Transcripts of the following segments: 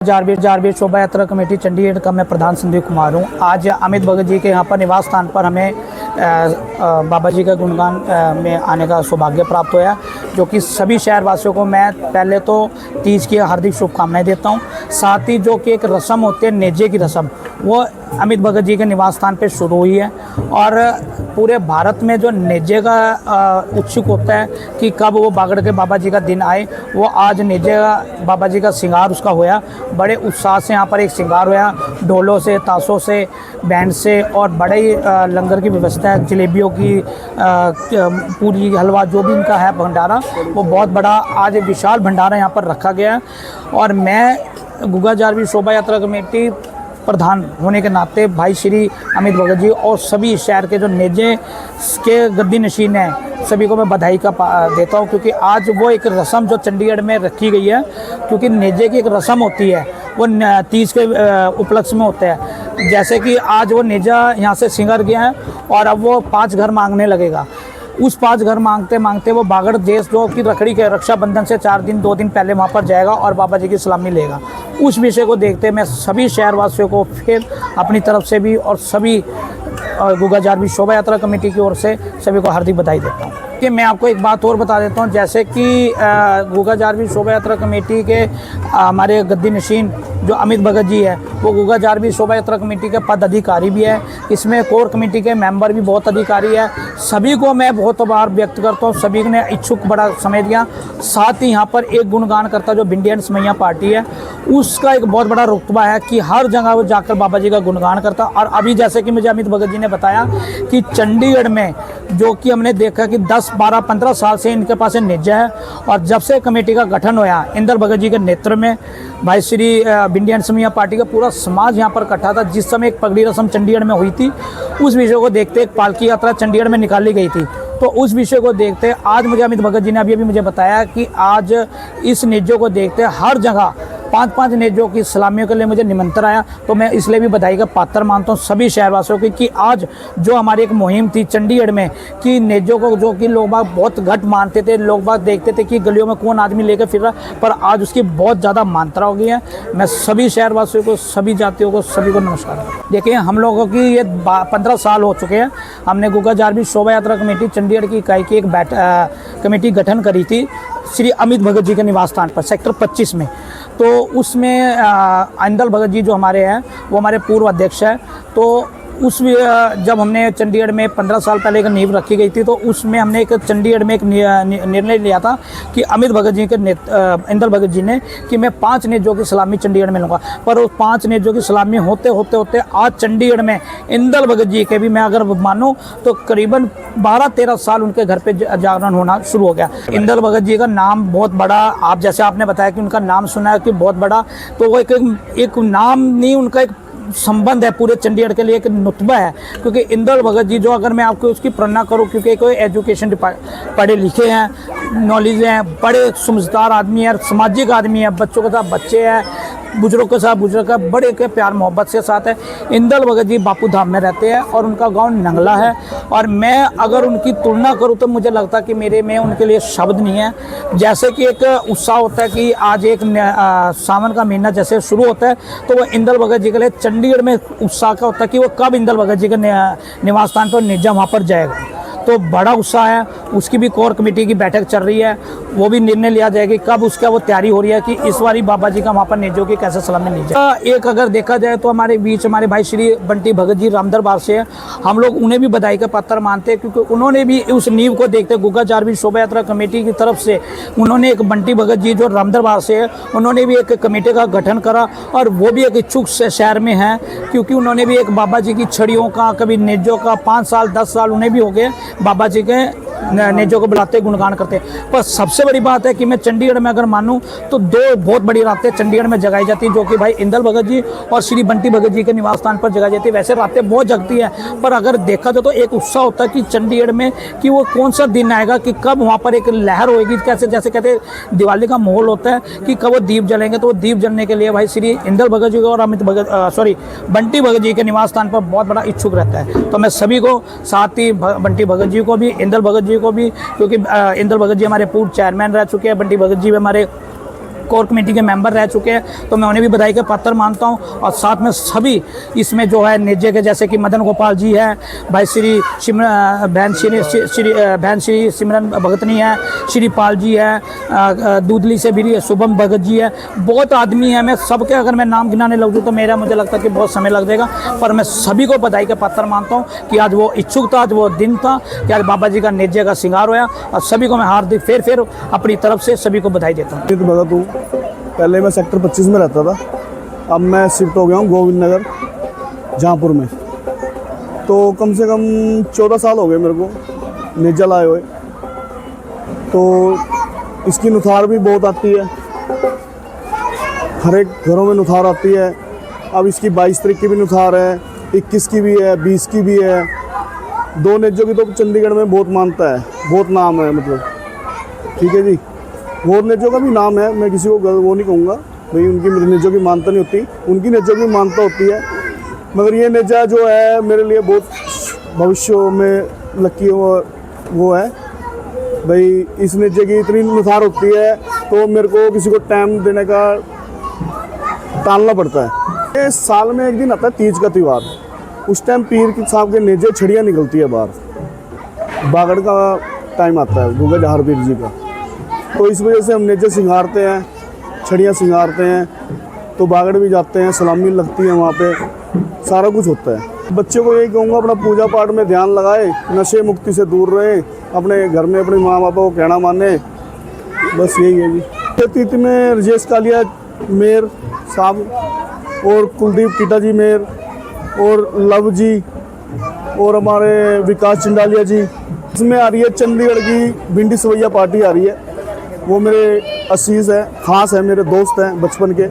जारवीर शोभा यात्रा कमेटी चंडीगढ़ का मैं प्रधान संदीप कुमार हूँ। आज अमित भगत जी के यहाँ पर निवास स्थान पर हमें बाबा जी का गुणगान में आने का सौभाग्य प्राप्त हुआ, जो कि सभी शहरवासियों को मैं पहले तो तीज की हार्दिक शुभकामनाएं देता हूँ। साथ ही जो कि एक रस्म होती है नेजे की रस्म, वो अमित भगत जी के निवास स्थान पर शुरू हुई है और पूरे भारत में जो नेजे का उत्सुक होता है कि कब वो बागड़ के बाबा जी का दिन आए, वो आज नेजे का बाबा जी का श्रृंगार उसका होया। बड़े उत्साह से यहाँ पर एक श्रृंगार होया, ढोलों से, ताशों से, बैंड से, और बड़े ही लंगर की व्यवस्था है, जलेबियों की, पूरी, हलवा, जो भी इनका है भंडारा, वो बहुत बड़ा आज विशाल भंडारा यहाँ पर रखा गया है। और मैं गुगा जारवीर शोभा यात्रा कमेटी प्रधान होने के नाते भाई श्री अमित भगत जी और सभी शहर के जो नेजे के गद्दी नशीन हैं, सभी को मैं बधाई का देता हूं, क्योंकि आज वो एक रस्म जो चंडीगढ़ में रखी गई है, क्योंकि नेजे की एक रस्म होती है, वो तीज के उपलक्ष्य में होता है। जैसे कि आज वो नेजा यहाँ से सिंगर गया है और अब वो 5 घर मांगने लगेगा। उस 5 घर मांगते मांगते वो बागड़ देश जो कि रखड़ी के रक्षाबंधन से 2 दिन पहले वहाँ पर जाएगा और बाबा जी की सलामी लेगा। उस विषय को देखते मैं सभी शहरवासियों को फिर अपनी तरफ से भी और सभी गुगा जारवीर शोभा यात्रा कमेटी की ओर से सभी को हार्दिक बधाई देता हूँ। कि मैं आपको एक बात और बता देता हूँ, जैसे कि गुगा जारवीर शोभा यात्रा कमेटी के हमारे गद्दी नशीन जो अमित भगत जी है, वो गुगा जारवीर शोभा यात्रा कमेटी के पद अधिकारी भी है। इसमें कोर कमेटी के मेंबर भी बहुत अधिकारी है। सभी को मैं बहुत आभार व्यक्त करता हूँ, सभी ने इच्छुक बड़ा समय दिया। साथ ही यहाँ पर एक गुणगान करता जो भिंडियंस मैया पार्टी है, उसका एक बहुत बड़ा रुतबा है कि हर जगह वो जाकर बाबा जी का गुणगान करता। और अभी जैसे कि मुझे अमित भगत जी ने बताया कि चंडीगढ़ में जो कि हमने देखा कि 10, 12, 15 साल से इनके पास नेजा है, और जब से कमेटी का गठन होया इंदर भगत जी के नेतृत्व में भाई श्री भिंडियन समैया पार्टी का पूरा समाज यहाँ पर इकट्ठा था। जिस समय एक पगड़ी रस्म चंडीगढ़ में हुई थी, उस विषय को देखते एक पालकी यात्रा चंडीगढ़ में निकाली गई थी। तो उस विषय को देखते आज मुझे अमित भगत जी ने अभी मुझे बताया कि आज इस नेजों को देखते हर जगह 5-5 नेजों की सलामियों के लिए मुझे निमंत्रण आया। तो मैं इसलिए भी बधाई का पात्र मानता हूँ सभी शहरवासियों की कि आज जो हमारी एक मुहिम थी चंडीगढ़ में कि नेजों को जो कि लोग बाग बहुत घट मानते थे, लोग बाग देखते थे कि गलियों में कौन आदमी लेकर फिर रहा, पर आज उसकी बहुत ज़्यादा मात्रा हो गई है। मैं सभी शहरवासियों को, सभी जातियों को, सभी को नमस्कार। देखिए, हम लोगों की ये 15 साल हो चुके हैं। हमने गुगा जारवीर शोभा यात्रा कमेटी चंडीगढ़ की इकाई की एक कमेटी गठन करी थी श्री अमित भगत जी के निवास स्थान पर सेक्टर 25 में। तो उसमें इंदल भगत जी जो हमारे हैं, वो हमारे पूर्व अध्यक्ष हैं। तो उस जब हमने चंडीगढ़ में 15 साल पहले एक नींव रखी गई थी, तो उसमें हमने एक चंडीगढ़ में एक निर्णय लिया था कि अमित भगत जी के इंदल भगत जी ने कि मैं 5 नेजों की सलामी चंडीगढ़ में लूँगा। पर उस 5 नेजों की सलामी होते होते आज चंडीगढ़ में इंदल भगत जी के भी, मैं अगर मानूँ तो करीबन 12-13 साल उनके घर पे जागरण होना शुरू हो गया। इंदल भगत जी का नाम बहुत बड़ा, आप जैसे आपने बताया कि उनका नाम सुना है कि बहुत बड़ा, तो वो एक नाम नहीं, उनका एक संबंध है पूरे चंडीगढ़ के लिए, एक नुतबा है। क्योंकि इंदल भगत जी जो, अगर मैं आपको उसकी प्रेरणा करूं, क्योंकि कोई एजुकेशन पढ़े लिखे हैं, नॉलेज हैं, बड़े समझदार आदमी है, सामाजिक आदमी है, बच्चों के साथ बच्चे हैं, बुजुर्गों के साथ बुजुर्ग का बड़े के प्यार मोहब्बत से साथ है। इंदल भगत जी बापू धाम में रहते हैं और उनका गांव नंगला है। और मैं अगर उनकी तुलना करूं तो मुझे लगता है कि मेरे में उनके लिए शब्द नहीं है। जैसे कि एक उत्साह होता है कि आज एक सावन का महीना जैसे शुरू होता है, तो वो इंदल भगत जी के लिए चंडीगढ़ में उत्साह का होता है कि वो कब इंदल भगत जी के निवास स्थान पर नेजा वहाँ पर जाएगा। तो बड़ा उत्साह है। उसकी भी कोर कमेटी की बैठक चल रही है, वो भी निर्णय लिया जाएगा कब उसका वो तैयारी हो रही है कि इस बारी बाबा जी का वहाँ पर नेजों की कैसे सलामी ली जाए। एक अगर देखा जाए तो हमारे बीच हमारे भाई श्री बंटी भगत जी रामदरबार से है, हम लोग उन्हें भी बधाई का पात्र मानते हैं, क्योंकि उन्होंने भी उस नींव को देखते गुगा जारवीर शोभा यात्रा कमेटी की तरफ से उन्होंने एक बंटी भगत जी जो रामदरबार से है, उन्होंने भी एक कमेटी का गठन करा और वो भी एक इच्छुक शहर में है, क्योंकि उन्होंने भी एक बाबा जी की छड़ियों का, कभी नेजों का 5 साल 10 साल उन्हें भी हो गए बाबा जी के नेजों को बुलाते गुणगान करते। पर सबसे बड़ी बात है कि मैं चंडीगढ़ में अगर मानूं तो 2 बहुत बड़ी रातें चंडीगढ़ में जगाई जाती हैं, जो कि भाई इंदल भगत जी और श्री बंटी भगत जी के निवास स्थान पर जगाई जाती है। वैसे रातें बहुत जगती है, पर अगर देखा जाए तो एक उत्साह होता है कि चंडीगढ़ में कि वो कौन सा दिन आएगा कि कब वहाँ पर एक लहर होगी, कैसे जैसे कहते हैं दिवाली का माहौल होता है कि कब वो दीप जलेंगे। तो वो दीप जलने के लिए भाई श्री इंदल भगत जी और अमित भगत बंटी भगत जी के निवास स्थान पर बहुत बड़ा इच्छुक रहता है। तो मैं सभी को, साथ ही बंटी भगत जी को भी, इंदल भगत जी को भी, क्योंकि इंदल भगत जी हमारे पूर्व चेयरमैन रह चुके हैं, बंटी भगत जी हमारे कोर कमेटी के मेंबर रह चुके हैं, तो मैं उन्हें भी बधाई के पात्र मानता हूँ। और साथ में सभी इसमें जो है निजे के जैसे कि मदन गोपाल जी हैं, भाई श्री बहन श्री सिमरन भगतनी है, श्री पाल जी है, दूधली से भी शुभम भगत जी है, बहुत आदमी है। मैं सबके अगर मैं नाम गिनाने लगूँ तो मेरा मुझे लगता है कि बहुत समय लग जाएगा, पर मैं सभी को बधाई के पात्र मानता हूँ कि आज वो इच्छुक था, आज वो दिन था कि आज बाबा जी का निजे का श्रृंगार होया। और सभी को मैं हार्दिक फिर अपनी तरफ से सभी को बधाई देता हूँ। भगत हूँ, पहले मैं सेक्टर 25 में रहता था, अब मैं शिफ्ट हो गया हूँ गोविंद नगर जहाँपुर में। तो कम से कम 14 साल हो गए मेरे को नेजा लाए हुए। तो इसकी नुथार भी बहुत आती है, हर एक घरों में नुथार आती है। अब इसकी 22 तारीख की भी नुथार है, 21 की भी है, 20 की भी है। 2 नेजों की तो चंडीगढ़ में बहुत मानता है, बहुत नाम है, मतलब ठीक है जी। बहुत नेजों का भी नाम है, मैं किसी को वो नहीं कहूँगा भाई उनकी नेजों की मानता नहीं होती, उनकी नेजों की मानता होती है। मगर ये नेजा जो है मेरे लिए बहुत भविष्य में लकी वो है भाई। इस नेजे की इतनी नुथार होती है तो मेरे को किसी को टाइम देने का टालना पड़ता है। ये साल में एक दिन आता है तीज का त्यौहार, उस टाइम पीर के साहब के नेजे छड़ियाँ निकलती है बाहर, बागड़ का टाइम आता है गुगा जहार पीर जी का। तो इस वजह से हम नेजे सिंगारते हैं, छड़ियाँ सिंगारते हैं, तो बागड़ भी जाते हैं, सलामी लगती है वहाँ पे, सारा कुछ होता है। बच्चे को यही कहूँगा अपना पूजा पाठ में ध्यान लगाए, नशे मुक्ति से दूर रहे, अपने घर में अपने माँ बाप को कहना माने, बस यही है जी। तिथि में राजेश कालिया मेयर साहब और कुलदीप कीटा जी मेयर और लव जी और हमारे विकास चिंडालिया जी। इसमें आ रही है चंडीगढ़ की भिंडी सवैया पार्टी आ रही है, वो मेरे असीज़ है, ख़ास है, मेरे दोस्त हैं बचपन के।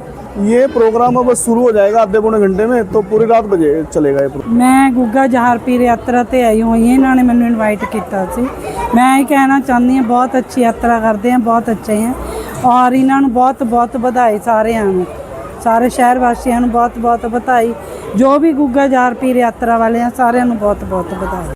ये प्रोग्राम अब बस शुरू हो जाएगा आधे पौने घंटे में, तो पूरी रात बजे चलेगा ये प्रोग्राम। मैं गुग्गा जहार पीर यात्रा ਤੇ ਆਈ ਹੋਈ ਹਾਂ, ਇਹਨਾਂ ਨੇ ਮੈਨੂੰ ਇਨਵਾਈਟ ਕੀਤਾ ਸੀ। ਮੈਂ ਇਹ ਕਹਿਣਾ ਚਾਹੁੰਦੀ ਹਾਂ ਬਹੁਤ ਅੱਛੀ ਯਾਤਰਾ ਕਰਦੇ हैं, बहुत अच्छे हैं और ਇਹਨਾਂ ਨੂੰ ਬਹੁਤ ਬਹੁਤ ਵਧਾਈ ਸਾਰਿਆਂ ਨੂੰ, ਸਾਰੇ ਸ਼ਹਿਰ ਵਾਸੀਆਂ ਨੂੰ ਬਹੁਤ ਬਹੁਤ ਵਧਾਈ। ਜੋ ਵੀ ਗੁੱਗਾ ਜਹਾਰ ਪੀਰ यात्रा वाले हैं सारिਆਂ ਨੂੰ बहुत बहुत ਵਧਾਈ।